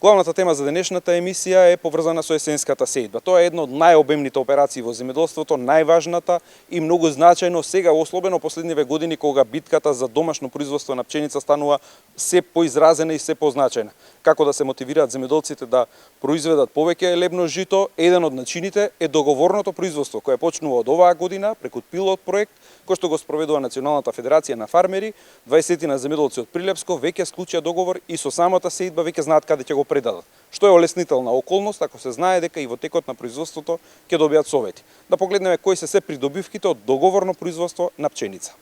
Главната тема за денешната емисија е поврзана со есенската сејдба. Тоа е една од најобемните операции во земјоделството, најважната и многу значајно сега, особено последниве години, кога битката за домашно производство на пченица станува се поизразена и се позначајна. Како да се мотивираат земјоделците да произведат повеќе елебно жито, еден од начините е договорното производство, кое почнува од оваа година преку пилот проект кој што го спроведува Националната федерација на фармери. 20 на земјоделци од Прилепско веќе склучија договор и со самата сејдба веќе знаат каде ќе го предадат. Што е олеснителна околност ако се знае дека и во текот на производството ќе добијат совети. Да погледнеме кои се придобивките од договорно производство на пченица.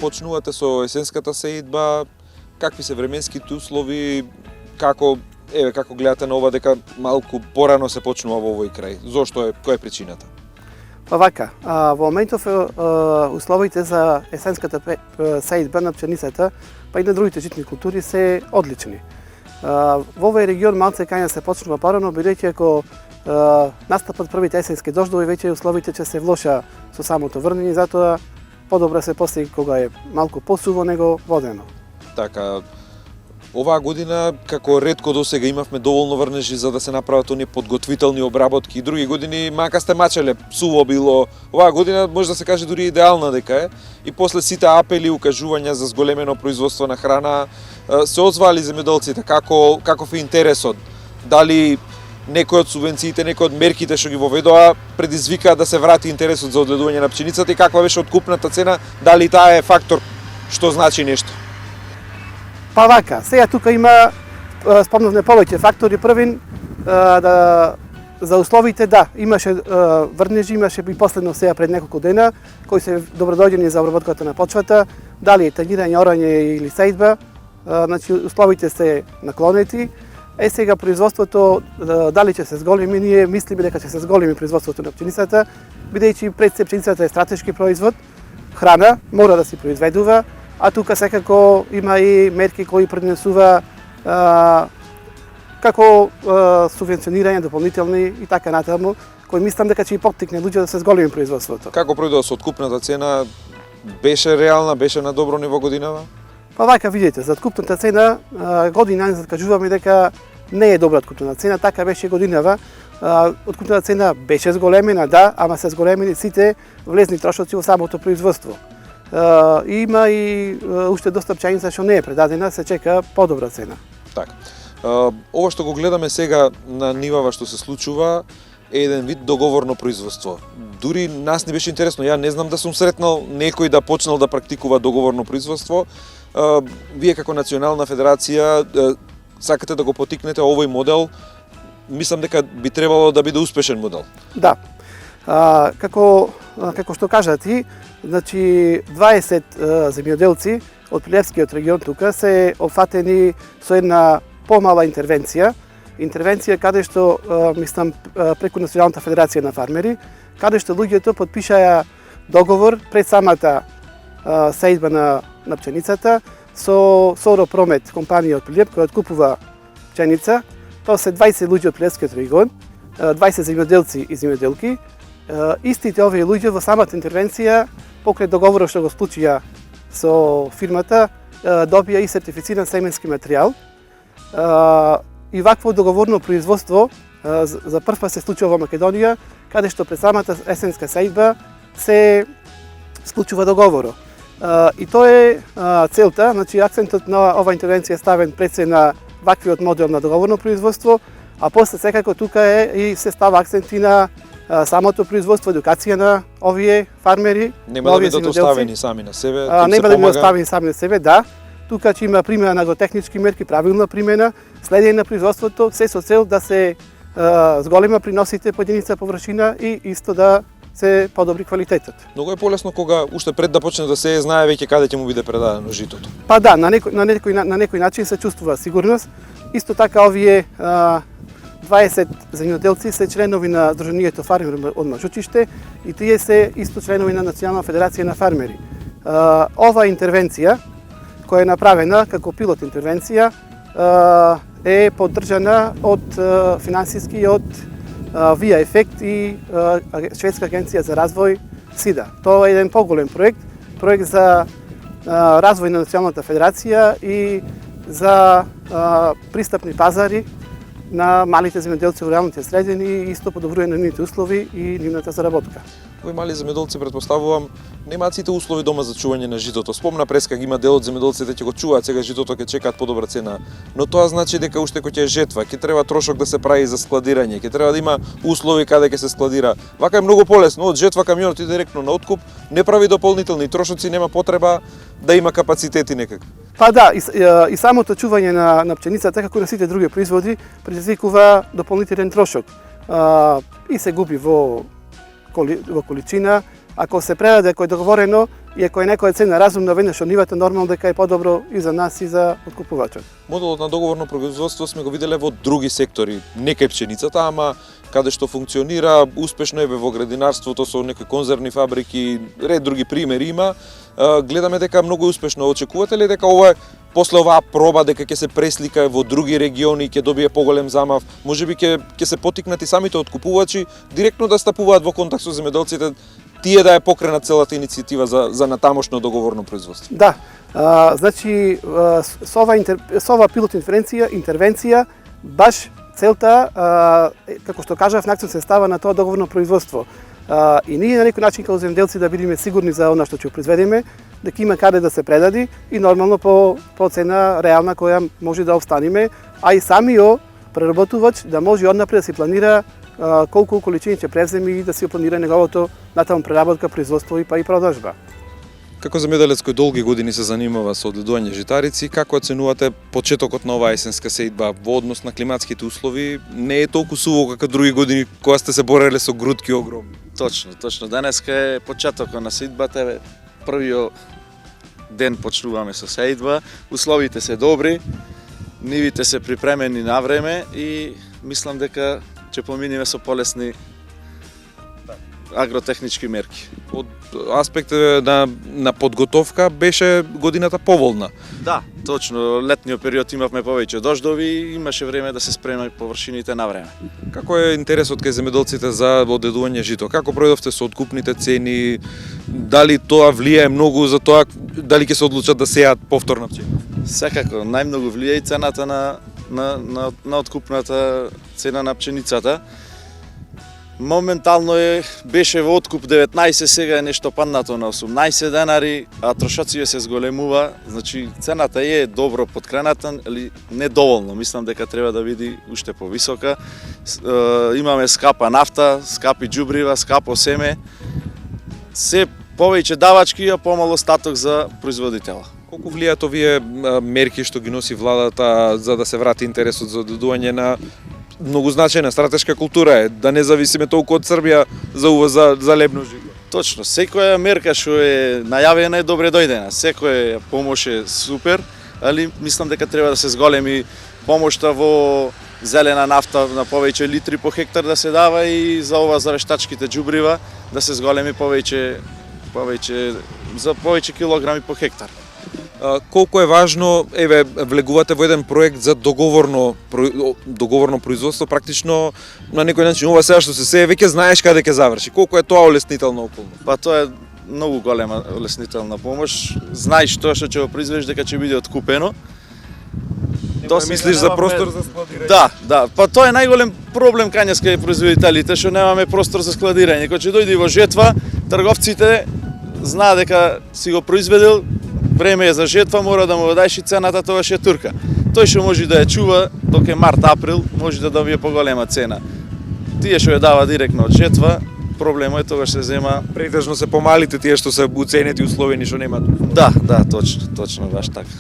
Почнувате со есенската сејдба, какви се временските услови, како гледате на ова дека малку порано се почнува во овој крај? Зошто е, која е причината? Па вака, во моментов условите за есенската сејдба на пченицата, па и на другите житни култури се одлични. Во овој регион малце кај се почнува порано, бидејќи ако настапат првите есенски дождови, веќе условите ќе се влоша со самото врнење, затоа подобро се постига кога е малку посуво него водено. Така, оваа година, како ретко досега, имавме доволно врнежи за да се направат оние подготвителни обработки. И други години, мака сте мачеле, суво било. Оваа година може да се каже дури идеална дека е. И после сите апели и укажувања за зголемено производство на храна, се озвали земјоделците каков е интересот. Дали некои од субвенциите, некои од мерките што ги воведоа предизвикаа да се врати интересот за одгледување на пченицата и каква беше откупната цена, дали таа е фактор што значи нешто? Па вака, сега тука има спомнавме повеќе фактори. Првин за условите, да, имаше врнежи, имаше и последно сега пред неколку дена кои се добродојдени за обработката на почвата, дали е тагирање, орање или сејдба, значи условите се наклонети. Сега производството дали ќе се зголеми, ние мислиме дека ќе се зголеми производството на пченицата, бидејќи пред се пченицата е стратешки производ, храна мора да се произведува, а тука секако има и мерки кои преднесува како субвенционирање дополнителни и така натаму, кои мислам дека ќе и поттикне луѓе да се зголеми производството. Како пројдува со откупната цена? Беше реална, беше на добро ниво годинава? Па вака видите, за откупната цена година назад кажуваме дека не е добра откупната цена, така беше годинава. Откупната цена беше зголемена, да, ама се зголемени сите влезни трошоци во самото производство. Има и уште доста пченица што не е предадена, се чека подобра цена. Така. Ова што го гледаме сега на нивава што се случува е еден вид договорно производство. Дури нас не беше интересно, ја не знам да сум сретнал некој да почнал да практикува договорно производство. Вие како Национална федерација сакате да го потикнете овој модел, мислам дека би требало да биде успешен модел. Да. Како што кажа ти, значи 20 земјоделци од Прилепскиот регион тука се опфатени со една помала интервенција каде што мислам преку Националната федерација на фармери, каде што луѓето потпишаа договор пред самата сејдба на пченицата со Соро Промет, компанија од Прилеп која откупува пченица. Тоа се 20 луѓе од Прилепскиот регион, 20 земјоделци и земјоделки. Истите овие луѓе во самата интервенција, покрај договорот што го склучија со фирмата, добија и сертифициран семенски материјал. И вакво договорно производство за прв пат се случува во Македонија, каде што пред самата есенска сејдба се склучува договорот. И тоа е целта, значи акцентот на оваа интервенција е ставен пред се на ваквиот модел на договорно производство, а после секако тука е и се става акцент и на самото производство, едукација на овие фармери. Нема да бидат оставени сами на себе, нема да бидат оставени сами на себе, да. Тука ќе има примена на агротехнички мерки, правилна примена, следење на производството, се со цел да се зголема приносите по единица површина и исто да се подобри квалитетот. Многу е полесно кога уште пред да почне да се знае веќе каде ќе му биде предадено житото. Па да, на некој начин се чувствува сигурност. Исто така овие 20 земјоделци се членови на Сдруженијето Фармери од Мажучиште и тие се исто членови на Национална федерација на фармери. Ова интервенција која е направена како пилот интервенција е поддржана од финансиски од Via Effect и Шведска агенција за развој СИДА. Тоа е еден поголем проект за развој на Националната федерација и за пристапни пазари на малите земјоделци во руралните средини и исто подобрување на нивните услови и нивната заработка. Овие мали земјоделци, претпоставувам, немаат сите услови дома за чување на житото. Спомна преска има дел од земјоделците ќе го чуваат сега житото, ќе чекаат подобра цена. Но тоа значи дека уште кога ќе е жетва, ќе треба трошок да се прави за складирање, ќе треба да има услови каде ќе се складира. Вака е многу полесно, од жетва камионот и директно на откуп, не прави дополнителни трошоци, нема потреба да има капацитети некакви. Па да, и самото чување на пченицата, како на сите други производи, предизвикува дополнителен трошок. И се губи во количина. Ако се предаде, ако е договорено и ако е некоја цена разумна веднаш од нивата, нормално дека е подобро и за нас и за откупувачот. Моделот на договорно производство сме го виделе во други сектори, не кај пченицата, ама каде што функционира успешно е во градинарството со некои конзервни фабрики, ред други примери има. Гледаме дека многу успешно. Очекувате ли дека ова после оваа проба дека ќе се преслика во други региони, ќе добие поголем замав, можеби ќе се потикнати самите откупувачи директно да стапуваат во контакт со земјоделците, тие да ја покренат целата иницијатива за натамошно договорно производство? Да, значи со ова пилот интервенција баш целта, како што кажав, на акцент се става на тоа договорно производство. И ние на некој начин како земјоделци да бидеме сигурни за она што ќе произведеме, дека има каде да се предади и нормално по цена реална која може да обстаниме, а и самиот преработувач да може однапред да си планира колку количини ќе преземе и да си планира неговото натаму преработка, производство и па и продажба. Како земјоделец кој долги години се занимава со одгледување житарици, како оценувате почетокот на оваа есенска сејдба во однос на климатските услови? Не е толку суво како други години кога сте се бореле со грудки огромни. Точно. Денеска е почетокот на сејдбата, првиот ден почнуваме со сејдба, условите се добри, нивите се припремени на време и мислам дека ќе поминеме со полесни агротехнички мерки. Од аспект на подготовка беше годината поволна. Да, точно. Летниот период имавме повеќе дождови и имаше време да се спремат површините на време. Како е интересот кај земјоделците за одедување жито? Како пројдовте со откупните цени? Дали тоа влијае многу за тоа дали ќе се одлучат да сеат повторна пчена? Секако, најмногу влијае и цената на откупната цена на пченицата. Моментално беше во откуп 19, сега е нешто паднато на 18 денари, а трошоците се зголемува, значи цената е добро подкрената, али не доволно, мислам дека треба да биде уште повисока. Имаме скапа нафта, скапи џубрива, скапо семе, се повеќе давачки, а помало статок за производител. Колку влијаат овие мерки што ги носи владата за да се врати интересот за одедување на многу значајна стратешка култура е, да не зависиме толку од Србија за увоз за лебно жито? Точно, секоја мерка што е најавена е добре дојдена, секоја помош е супер, али мислам дека треба да се зголеми помошта во зелена нафта на повеќе литри по хектар да се дава и за ова за вештачките џубрива да се зголеми повеќе килограми по хектар. Колку е важно, влегувате во еден проект за договорно производство, практично на некој начин ова сега што се сее веќе знаеш каде ќе заврши. Колку е тоа олеснителна околност? Па тоа е многу голема олеснителна помош. Знаеш тоа што ќе го произведеш дека ќе биде откупено. Тоа мислиш за простор за складирање? Да. Па тоа е најголем проблем кај нас кај производителите што немаме простор за складирање. Кога ќе дојде во жетва, трговците знаат дека си го произведел, време е за жетва, мора да му даеш и цената, тоа ќе турка. Тој што може да ја чува док е март-април, може да добие поголема цена. Тие што ја дава директно од жетва, проблемот е тогаш се зема. Претежно се помалите тие што се уценети условени што немаат. Да, точно баш така.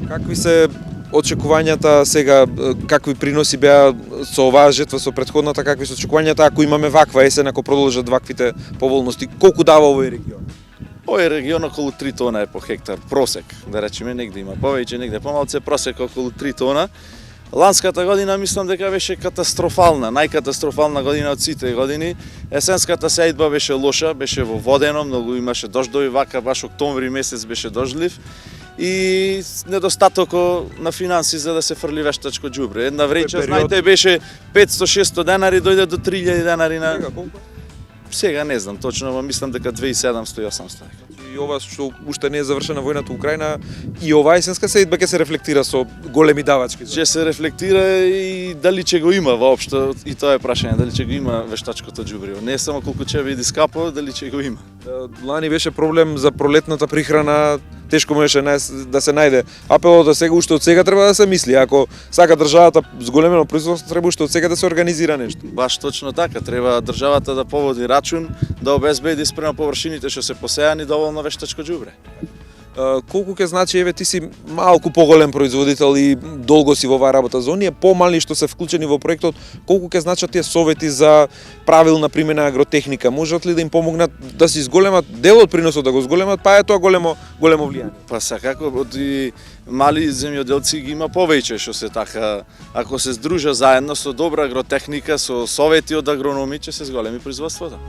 Какви се очекувањата сега, какви приноси беа со оваа жетва со претходната, какви се очекувањата ако имаме ваква есен, ако продолжат ваквите поволности, колку дава овој регион? Овој регион околу 3 тона е по хектар, просек, да речеме, негде има повеќе, негде помалце, просек околу 3 тона. Ланската година мислам дека беше катастрофална, најкатастрофална година од сите години. Есенската сејдба беше лоша, беше во водено, многу имаше дождови, вака баш октомври месец беше дождлив и недостаток на финанси за да се фрли вештачко џубре. Една вреќа, знаете, беше 500-600 денари, дојде до 3000 денари на... Сега не знам точно, но мислам дека 2700 и 800. и ова што уште не е завршена војната во Украина, и оваа есенска сеидба ќе се рефлектира со големи давачки. Ќе се рефлектира и дали ќе го има воопшто, и тоа е прашање, дали ќе го има вештачкото џубриво. Не само колку ќе биде скапо, дали ќе го има. Лани беше проблем за пролетната прихрана, тешко можеше да се најде. Апелот сега уште од сега треба да се мисли. Ако сака државата зголемено производство, треба уште од сега да се организира нешто. Баш точно така, треба државата да поводи рачун, да обезбеди спрема површините што се посејани доволно вештачко џубре. Колку ќе значи, еве ти си малку поголем производител и долго си во оваа работа, за оние помали што се вклучени во проектот, колку ќе значат тие совети за правилна примена агротехника? Можат ли да им помогнат да се зголемат дел од приносот да го зголемат, па е тоа големо влијание? Па сакако од и мали земјоделци ги има повеќе што се така, ако се здружа заедно со добра агротехника, со совети од агрономи, ќе се зголеми производството.